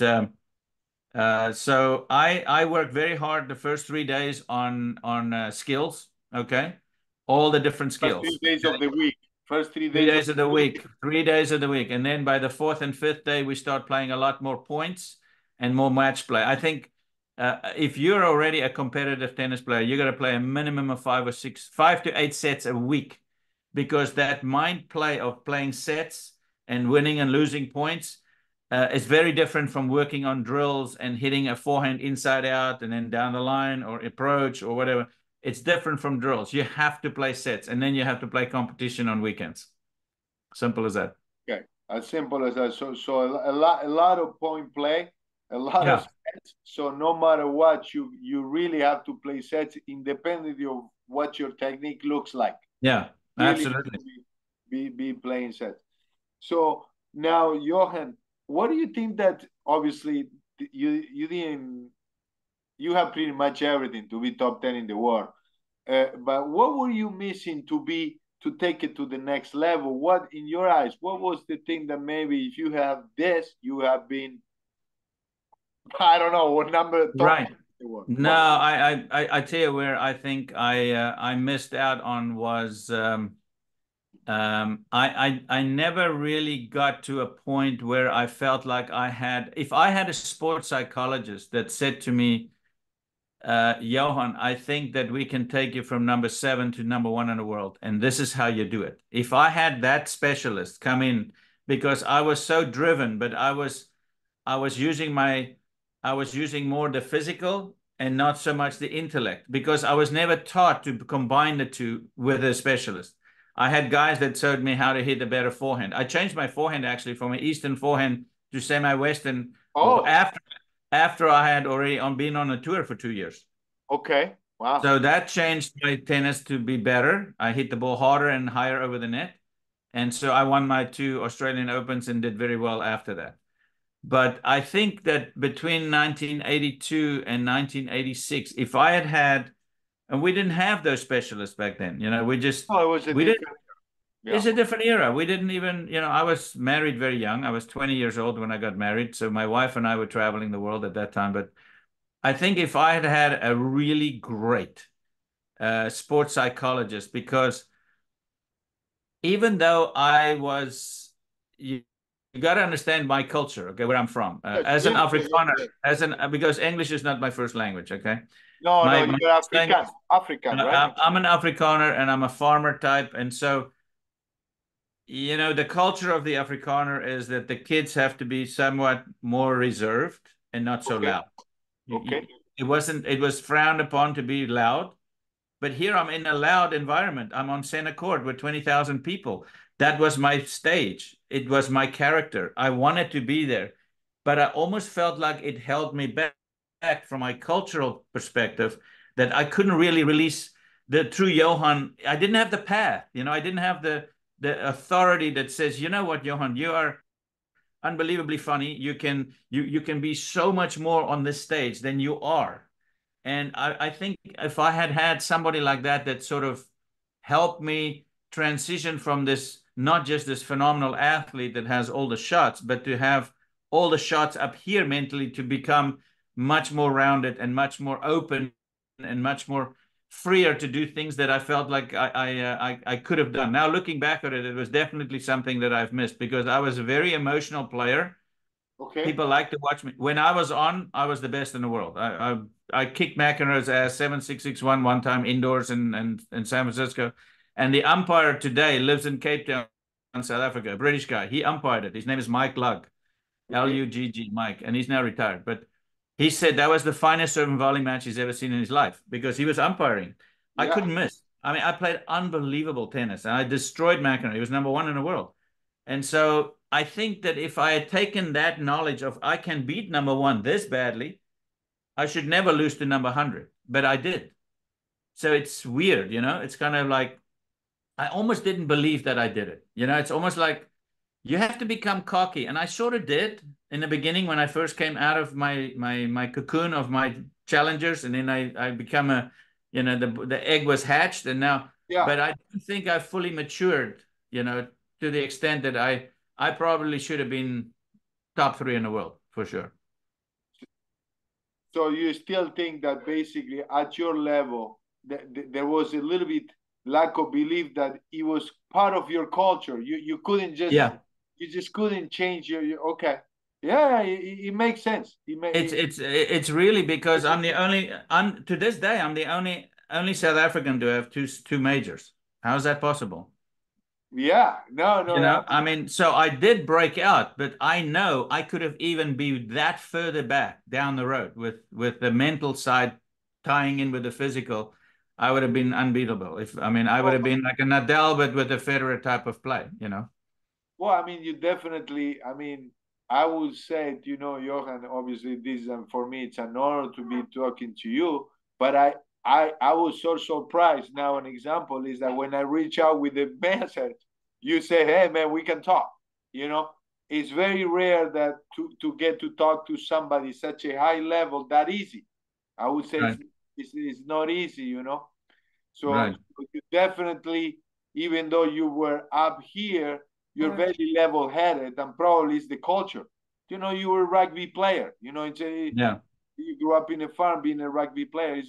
so I work very hard the first 3 days on skills. Okay, all the different skills. First 3 days of the week. First 3 days. 3 days of the week. 3 days of the week, and then by the 4th and 5th day, we start playing a lot more points and more match play. I think if you're already a competitive tennis player, you got to play a minimum of 5 to 8 sets a week, because that mind play of playing sets and winning and losing points is very different from working on drills and hitting a forehand inside out and then down the line or approach or whatever. It's different from drills. You have to play sets, and then you have to play competition on weekends. Simple as that. Okay, as simple as that. So a lot of point play, a lot of sets. So no matter what, you really have to play sets independently of what your technique looks like. Yeah, really absolutely. Be playing sets. So now, Johan, what do you think that obviously you have pretty much everything to be top 10 in the world. But what were you missing to take it to the next level? What, in your eyes, what was the thing that maybe if you have this, you have been, I don't know, what number? Right. No, I tell you where I think I missed out on was I never really got to a point where I felt like if I had a sports psychologist that said to me, Johan, I think that we can take you from #7 to #1 in the world, and this is how you do it. If I had that specialist come in, because I was so driven, but I was using more the physical and not so much the intellect, because I was never taught to combine the two with a specialist. I had guys that showed me how to hit a better forehand. I changed my forehand actually from an Eastern forehand to semi-Western after I had already been on a tour for 2 years. Okay. Wow. So that changed my tennis to be better. I hit the ball harder and higher over the net. And so I won my 2 Australian Opens and did very well after that. But I think that between 1982 and 1986, if I had, and we didn't have those specialists back then, we just, it's a different era. We didn't even, I was married very young. I was 20 years old when I got married. So my wife and I were traveling the world at that time. But I think if I had a really great sports psychologist, because even though you got to understand my culture, okay, where I'm from. As an Afrikaner, because English is not my first language, okay? No, you're African, right? I'm an Afrikaner and I'm a farmer type. And so, the culture of the Afrikaner is that the kids have to be somewhat more reserved and not so loud. Okay. It was frowned upon to be loud. But here I'm in a loud environment. I'm on center court with 20,000 people. That was my stage. It was my character. I wanted to be there. But I almost felt like it held me back from my cultural perspective, that I couldn't really release the true Johan. I didn't have the path. I didn't have the authority that says, you know what, Johan, you are unbelievably funny. You can be so much more on this stage than you are. And I think if I had had somebody like that sort of helped me transition from this, not just this phenomenal athlete that has all the shots, but to have all the shots up here mentally, to become much more rounded and much more open and much more freer to do things that I felt like I could have done. Now, looking back at it, it was definitely something that I've missed, because I was a very emotional player. Okay. People like to watch me. When I was on, I was the best in the world. I kicked McEnroe's ass 7-6-6-1 one time indoors in San Francisco. And the umpire today lives in Cape Town, South Africa, a British guy. He umpired it. His name is Mike Lugg, Lugg, Mike, and he's now retired. But he said that was the finest serve and volley match he's ever seen in his life, because he was umpiring. I Yeah. couldn't miss. I mean, I played unbelievable tennis, and I destroyed McEnroe. He was #1 in the world. And so I think that if I had taken that knowledge of I can beat #1 this badly, I should never lose to #100. But I did. So it's weird, It's kind of like I almost didn't believe that I did it. It's almost like you have to become cocky. And I sort of did in the beginning when I first came out of my cocoon of my challengers. And then I become the egg was hatched. And now, Yeah. but I don't think I fully matured, to the extent that I probably should have been top 3 in the world for sure. So you still think that basically at your level, there was a little bit lack of belief that it was part of your culture. You couldn't just Yeah. you just couldn't change your okay. Yeah, it makes sense. It's really because I'm to this day I'm the only South African to have two majors. How's that possible? Yeah, no. I mean, so I did break out, but I know I could have even been that further back down the road with the mental side tying in with the physical. I would have been unbeatable. I would have been like a Nadal, but with a Federer type of play. Well, I mean, you definitely. I mean, I would say, Johan. Obviously, this and for me, it's an honor to be talking to you. But I was so surprised. Now, an example is that when I reach out with a message, you say, "Hey, man, we can talk." It's very rare that to get to talk to somebody such a high level that easy. I would say Right. it's not easy. So, Right. so you definitely, even though you were up here, you're very level-headed, and probably it's the culture. You were a rugby player. Yeah. You grew up in a farm being a rugby player.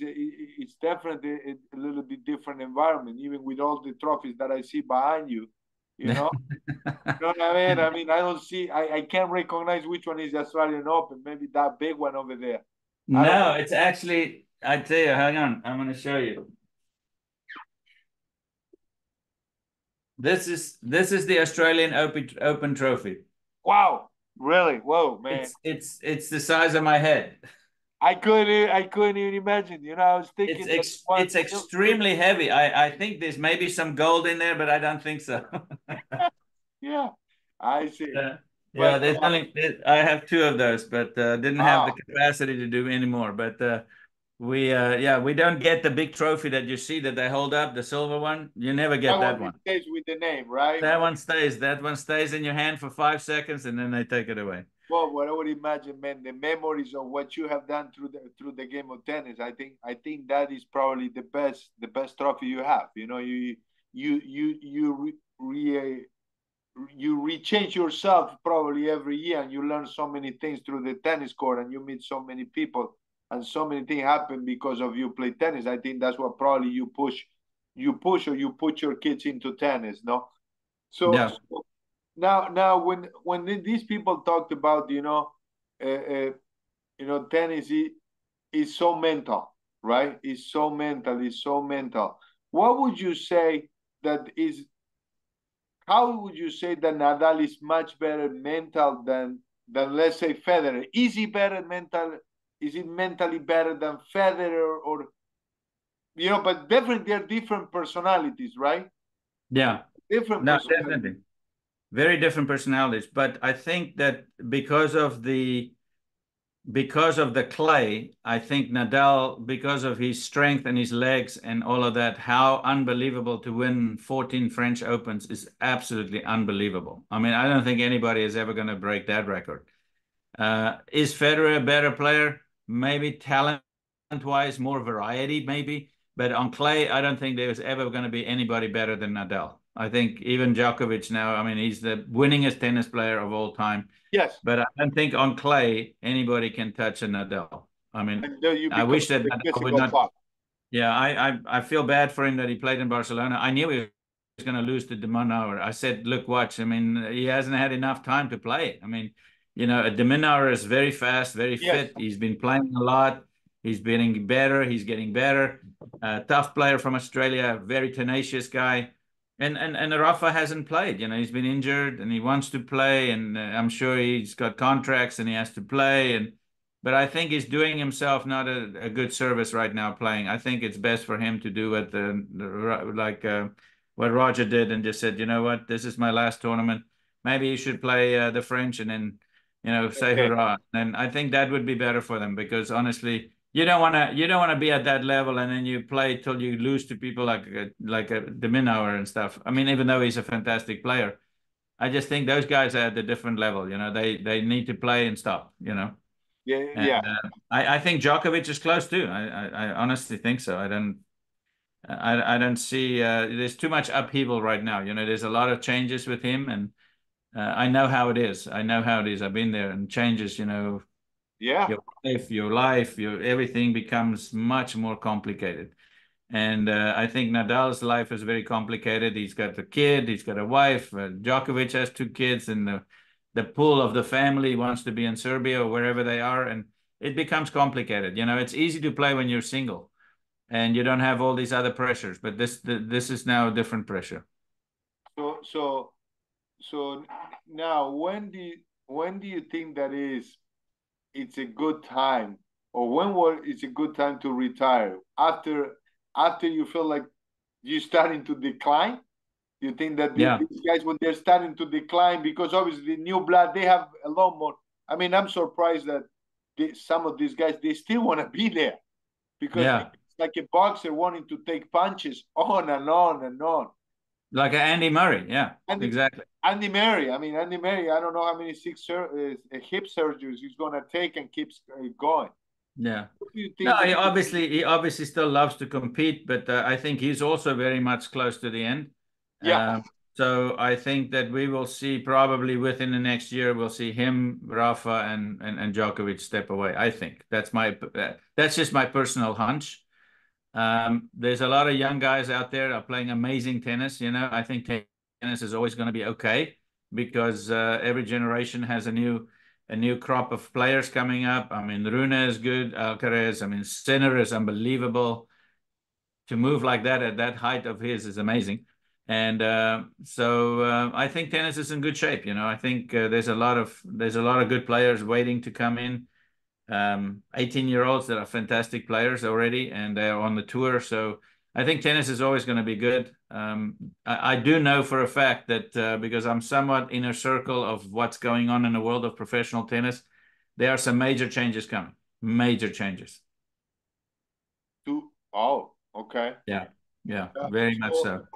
It's definitely a little bit different environment, even with all the trophies that I see behind you. You know, you know what I mean? I mean, I don't see, I can't recognize which one is the Australian Open. Maybe that big one over there. I don't No, it's actually, I tell you, hang on, I'm going to show you. This is the Australian Open trophy. Wow, really? Whoa, man. It's the size of my head. I couldn't even imagine. I was thinking that It's extremely heavy. I think there's maybe some gold in there, but I don't think so. yeah, I see. Yeah, But there's only I have 2 of those, but didn't have the wow, capacity to do any more. But we don't get the big trophy that you see that they hold up, the silver one. You never get that one. stays with the name, right? That one stays. That one stays in your hand for 5 seconds, and then they take it away. Well, what I would imagine, man, the memories of what you have done through the game of tennis. I think that is probably the best trophy you have. You rechange yourself probably every year, and you learn so many things through the tennis court, and you meet so many people, and so many things happen because of you play tennis. I think that's what probably or you put your kids into tennis, no? So, Yeah. so now when these people talked about tennis is so mental, right? It's so mental. It's so mental. What would you say that is how would you say that Nadal is much better mental than let's say Federer? Is he better mental? Is it mentally better than Federer? Or but definitely they're different personalities, right? Yeah, Different no, personalities. definitely. Very different personalities. But I think that because of the clay, I think Nadal, because of his strength and his legs and all of that, how unbelievable to win 14 French Opens is absolutely unbelievable. I mean, I don't think anybody is ever going to break that record. Is Federer a better player? Maybe talent-wise, more variety, maybe. But on clay, I don't think there's ever going to be anybody better than Nadal. I think even Djokovic now, I mean, he's the winningest tennis player of all time. Yes. But I don't think on clay anybody can touch a Nadal. I mean, And then you I become wish that the Nadal would physical not. top. Yeah, I feel bad for him that he played in Barcelona. I knew he was going to lose to De Minaur. I said, look, watch. I mean, he hasn't had enough time to play. I mean, De Minaur is very fast, very Yes. fit. He's been playing a lot. He's getting better. He's getting better. Tough player from Australia, very tenacious guy. And Rafa hasn't played. He's been injured and he wants to play. And I'm sure he's got contracts and he has to play. But I think he's doing himself not a good service right now playing. I think it's best for him to do what Roger did and just said, you know what, this is my last tournament. Maybe you should play the French and then, say Okay. hurrah. And I think that would be better for them because honestly, you don't want to be at that level and then you play till you lose to people like De Minaur and stuff. I mean, even though he's a fantastic player, I just think those guys are at a different level. They need to play and stop. Yeah. And Yeah. I think Djokovic is close too. I honestly think so. I don't see there's too much upheaval right now. There's a lot of changes with him, and I know how it is. I know how it is. I've been there, and changes. Yeah. Your everything becomes much more complicated. And I think Nadal's life is very complicated. He's got a kid, he's got a wife. Djokovic has two kids, and the pool of the family wants to be in Serbia or wherever they are. And it becomes complicated. It's easy to play when you're single and you don't have all these other pressures. But this is now a different pressure. So now when do you think that it's a good time, or it's a good time to retire after you feel like you're starting to decline? You think that Yeah, these guys, when they're starting to decline, because obviously the new blood, they have a lot more. I mean, I'm surprised that some of these guys, they still want to be there, because yeah. it's like a boxer wanting to take punches on and on and on. Like Andy Murray. Yeah, Andy, exactly. Andy Murray, I mean, Andy Murray, I don't know how many hip surgeries he's going to take and keeps going. Yeah. What do you No, think he obviously still loves to compete, but I think he's also very much close to the end. Yeah, Um, so I think that we will see probably within the next year we'll see him, Rafa, and Djokovic step away. I think that's just my personal hunch. There's a lot of young guys out there that are playing amazing tennis. I think tennis is always going to be okay because every generation has a new crop of players coming up. I mean, Rune is good, Alcaraz. I mean, Sinner is unbelievable. To move like that at that height of his is amazing. And so I think tennis is in good shape. I think there's a lot of good players waiting to come in. 18-year-olds that are fantastic players already, and they're on the tour. So I think tennis is always going to be good. I do know for a fact that because I'm somewhat inner circle of what's going on in the world of professional tennis, there are some major changes coming. Major changes. oh, okay. Yeah, yeah, Uh, very much so so.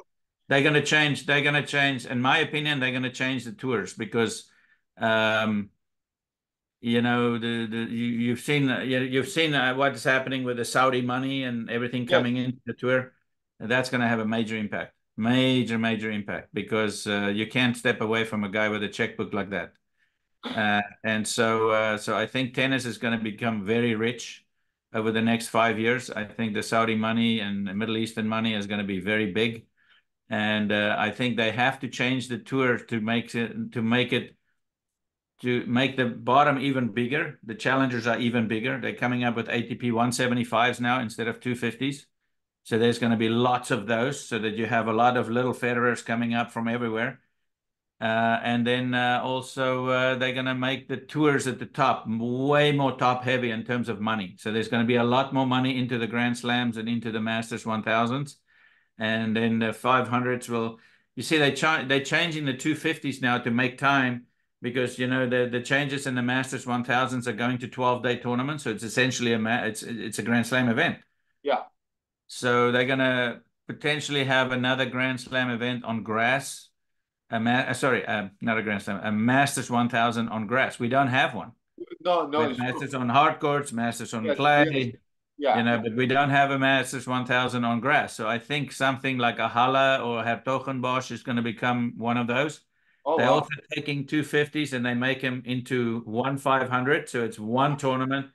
They're going to change. They're going to change. In my opinion, they're going to change the tours because um, you've seen what's happening with the Saudi money and everything yes, coming into the tour. That's going to have a major impact, major impact because you can't step away from a guy with a checkbook like that. And so I think tennis is going to become very rich over the next 5 years. I think the Saudi money and the Middle Eastern money is going to be very big, and I think they have to change the tour to make the bottom even bigger. The challengers are even bigger. They're coming up with ATP 175s now instead of 250s. So there's going to be lots of those so that you have a lot of little Federers coming up from everywhere. And then also they're going to make the tours at the top way more top heavy in terms of money. So there's going to be a lot more money into the Grand Slams and into the Masters 1000s. And then the 500s will, you see, they're changing the 250s now to make time because, you know, the changes in the Masters 1000s are going to 12-day tournaments. So it's essentially it's a Grand Slam event. Yeah. So they're going to potentially have another Grand Slam event on grass. Not a Grand Slam, a Masters 1000 on grass. We don't have one. No, We no, have it's true. Masters on hard courts, Masters on Yes, yes. clay, Yeah. you know, but we don't have a Masters 1000 on grass. So I think something like a Halle or Hertogenbosch is going to become one of those. Oh, They're wow. also taking 250s and they make them into one 500. So it's one tournament.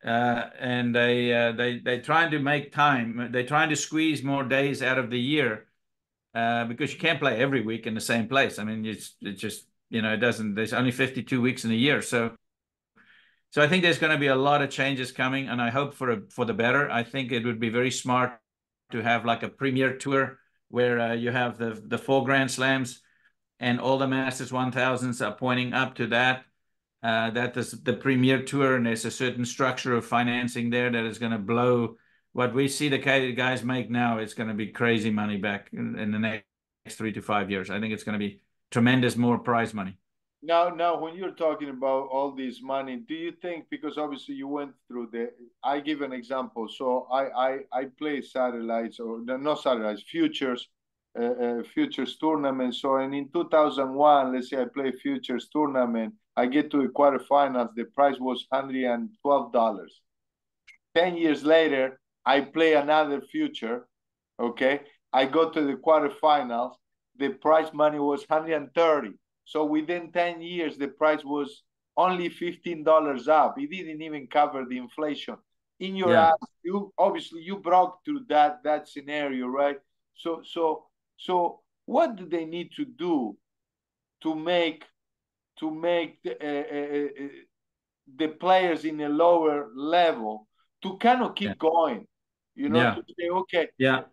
And they're trying to make time. They're trying to squeeze more days out of the year because you can't play every week in the same place. I mean, it's just, you know, it doesn't, there's only 52 weeks in a year. So I think there's going to be a lot of changes coming, and I hope for the better. I think it would be very smart to have like a premier tour where you have the 4 Grand Slams and all the Masters 1000s are pointing up to that. That is the premier tour, and there's a certain structure of financing there that is going to blow what we see the guys make now. It's going to be crazy money back in the next 3 to 5 years. I think it's going to be tremendous more prize money. Now, when you're talking about all this money, do you think, because obviously you went through I give an example. So I play satellites, or not satellites, futures tournament. So, and in 2001, let's say I play futures tournament, I get to the quarterfinals. The price was $112. 10 years later, I play another future. Okay, I go to the quarterfinals. The prize money was 130. So within 10 years, the price was only $15 up. It didn't even cover the inflation. In your eyes, you obviously you broke through that scenario, right? So what do they need to do to make the players in a lower level to kind of keep going? You know, Yeah. to say, okay, Yeah.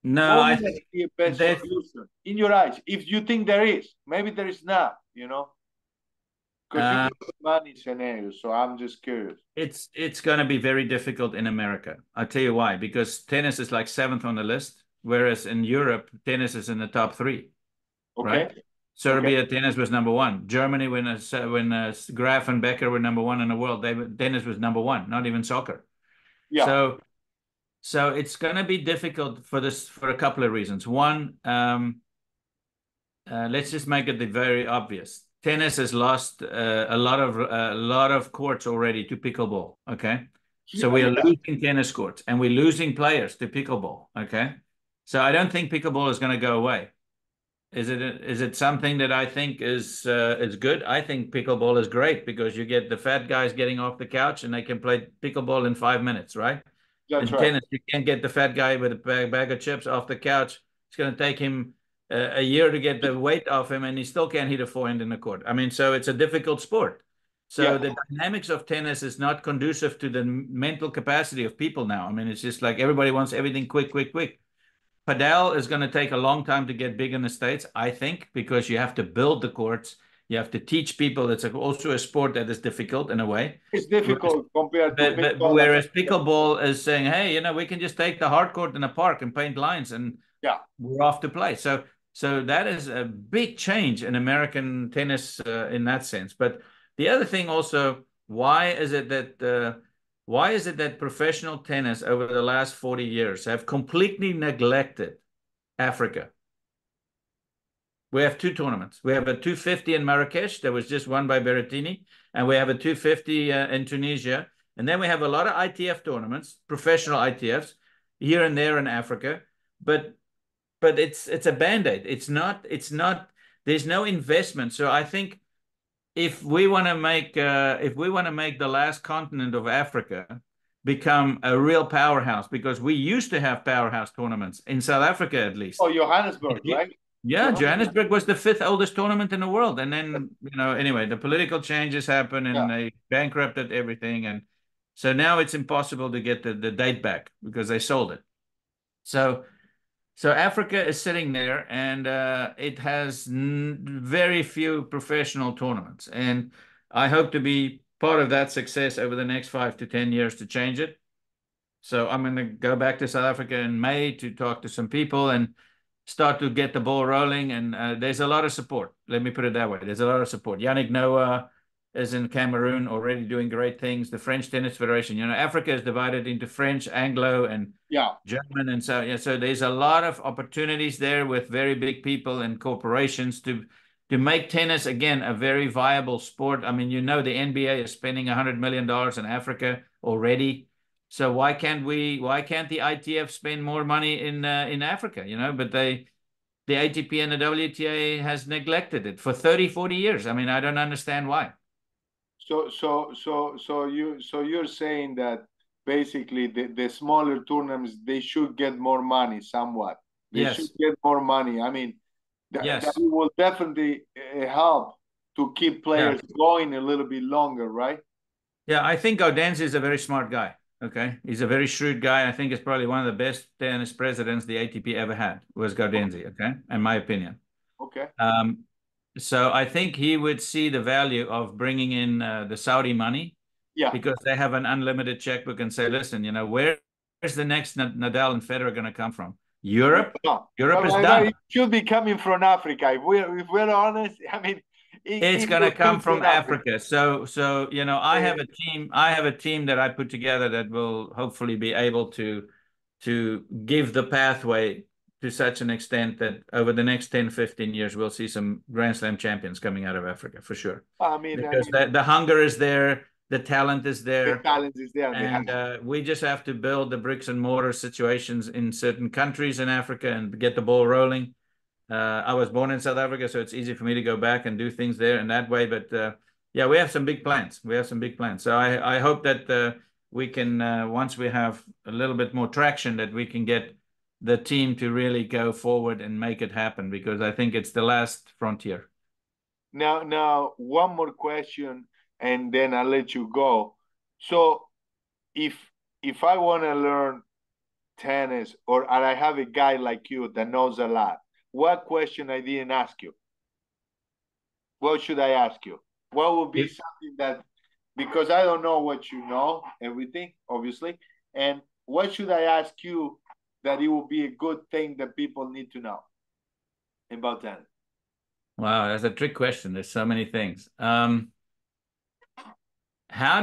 No, what would be a best solution in your eyes? If you think there is, maybe there is not, you know, because you give money scenario. So I'm just curious. It's going to be very difficult in America. I'll tell you why. Because tennis is like 7th on the list, whereas in Europe, tennis is in the top 3, Okay. right? Serbia tennis was number 1. Germany, when Graf and Becker were number 1 in the world, tennis was number 1, not even soccer. Yeah. So it's going to be difficult for a couple of reasons. One, let's just make it very obvious. Tennis has lost a lot of courts already to pickleball. Okay, so we are losing tennis courts and we're losing players to pickleball. Okay, so I don't think pickleball is going to go away. Is it something that I think is good? I think pickleball is great because you get the fat guys getting off the couch and they can play pickleball in 5 minutes, right? That's In right. tennis, you can't get the fat guy with a bag of chips off the couch. It's going to take him a year to get the weight off him, and he still can't hit a forehand in the court. I mean, so it's a difficult sport. So the dynamics of tennis is not conducive to the mental capacity of people now. I mean, it's just like everybody wants everything quick, quick, quick. Padel is going to take a long time to get big in the States, I think, because you have to build the courts. You have to teach people. It's also a sport that is difficult in a way. It's difficult compared to pickleball. Whereas pickleball is saying, hey, you know, we can just take the hard court in the park and paint lines and we're off to play. So that is a big change in American tennis in that sense. But the other thing also, why is it that professional tennis over the last 40 years have completely neglected Africa? We have 2 tournaments. We have a 250 in Marrakesh that was just won by Berrettini, and we have a 250 in Tunisia. And then we have a lot of ITF tournaments, professional ITFs, here and there in Africa. But it's a band-aid. It's not, there's no investment. So I think if we want to make the last continent of Africa become a real powerhouse, because we used to have powerhouse tournaments in South Africa at least. Oh, Johannesburg, right? Yeah, Johannesburg was the 5th oldest tournament in the world. And then, you know, anyway, the political changes happened and they bankrupted everything. And so now it's impossible to get the date back because they sold it. So So Africa is sitting there, and it has very few professional tournaments. And I hope to be part of that success over the next 5 to 10 years to change it. So I'm going to go back to South Africa in May to talk to some people and start to get the ball rolling. And there's a lot of support. Let me put it that way. There's a lot of support. Yannick Noah is in Cameroon already doing great things. The French Tennis Federation, Africa is divided into French, Anglo, and German. And so, so there's a lot of opportunities there with very big people and corporations to make tennis, again, a very viable sport. I mean, the NBA is spending $100 million in Africa already. So why can't the ITF spend more money in Africa, But the ATP and the WTA has neglected it for 30, 40 years. I mean, I don't understand why. So you're saying that basically the smaller tournaments, they should get more money somewhat. They should get more money. I mean, that will definitely help to keep players going a little bit longer, right? Yeah, I think Gaudenzi is a very smart guy. Okay, he's a very shrewd guy. I think it's probably one of the best tennis presidents the ATP ever had was Gaudenzi. Okay, in my opinion. Okay. So I think he would see the value of bringing in the Saudi money, because they have an unlimited checkbook, and say, listen, where's the next Nadal and Federer going to come from? Europe. Europe is done. It should be coming from Africa. If we're honest, I mean, it's going to come from Africa. So I have a team that I put together that will hopefully be able to give the pathway to such an extent that over the next 10, 15 years, we'll see some Grand Slam champions coming out of Africa for sure. Because the hunger is there, the talent is there. The talent is there. And we just have to build the bricks and mortar situations in certain countries in Africa and get the ball rolling. I was born in South Africa, so it's easy for me to go back and do things there in that way. But we have some big plans. So I hope that we can, once we have a little bit more traction, that we can get the team to really go forward and make it happen, because I think it's the last frontier. Now, one more question, and then I'll let you go. So if I want to learn tennis, or I have a guy like you that knows a lot, what question I didn't ask you? What should I ask you? What would be something that, because I don't know what you know, everything, obviously, and what should I ask you that it will be a good thing that people need to know about tennis? Wow, that's a trick question. There's so many things. How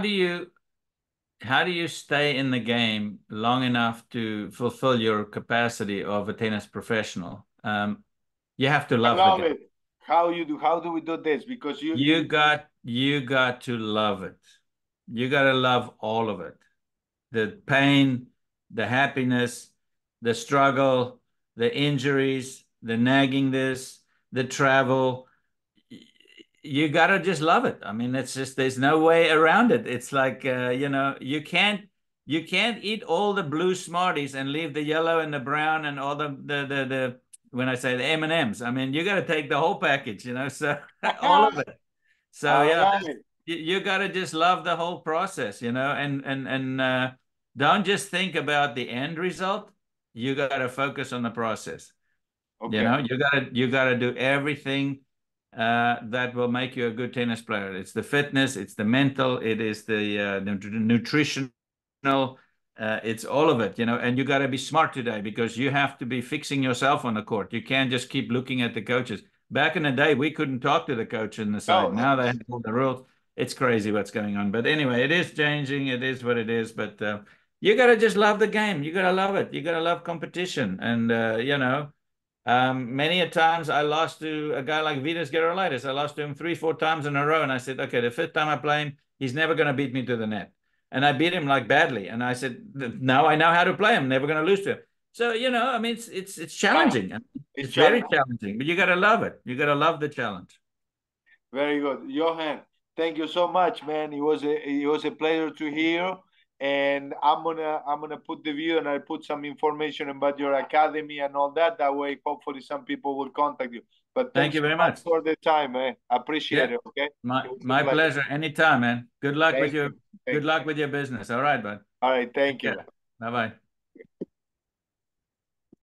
do you stay in the game long enough to fulfill your capacity of a tennis professional? You have to love the game. It. How do we do this? Because you got to love it. You got to love all of it. The pain, the happiness, the struggle, the injuries, the nagging this, the travel. You got to just love it. I mean, it's just, there's no way around it. It's like, you can't eat all the blue Smarties and leave the yellow and the brown and all the when I say the M&Ms, I mean, you got to take the whole package, so all of it. So you got to just love the whole process, and don't just think about the end result. You got to focus on the process. Okay. You got to do everything that will make you a good tennis player. It's the fitness, it's the mental, it is the nutritional. It's all of it, and you got to be smart today, because you have to be fixing yourself on the court. You can't just keep looking at the coaches. Back in the day, we couldn't talk to the coach in the side. Now they have all the rules. It's crazy what's going on. But anyway, it is changing. It is what it is. But you got to just love the game. You got to love it. You got to love competition. And, many a times I lost to a guy like Vitas Gerulaitis. I lost to him 3-4 times in a row. And I said, okay, the fifth time I play him, he's never going to beat me to the net. And I beat him like badly. And I said, now I know how to play him. Never going to lose to him. So, I mean, it's challenging. It's very challenging, but you got to love it. You got to love the challenge. Very good. Johan, thank you so much, man. It was a pleasure to hear. And I'm gonna put the video, and I put some information about your academy and all that. That way, hopefully some people will contact you. But thank you very much for the time, man. Appreciate it. Okay. My pleasure. Anytime, man. Good luck with your business. All right, bud. All right. Thank you. Bye-bye.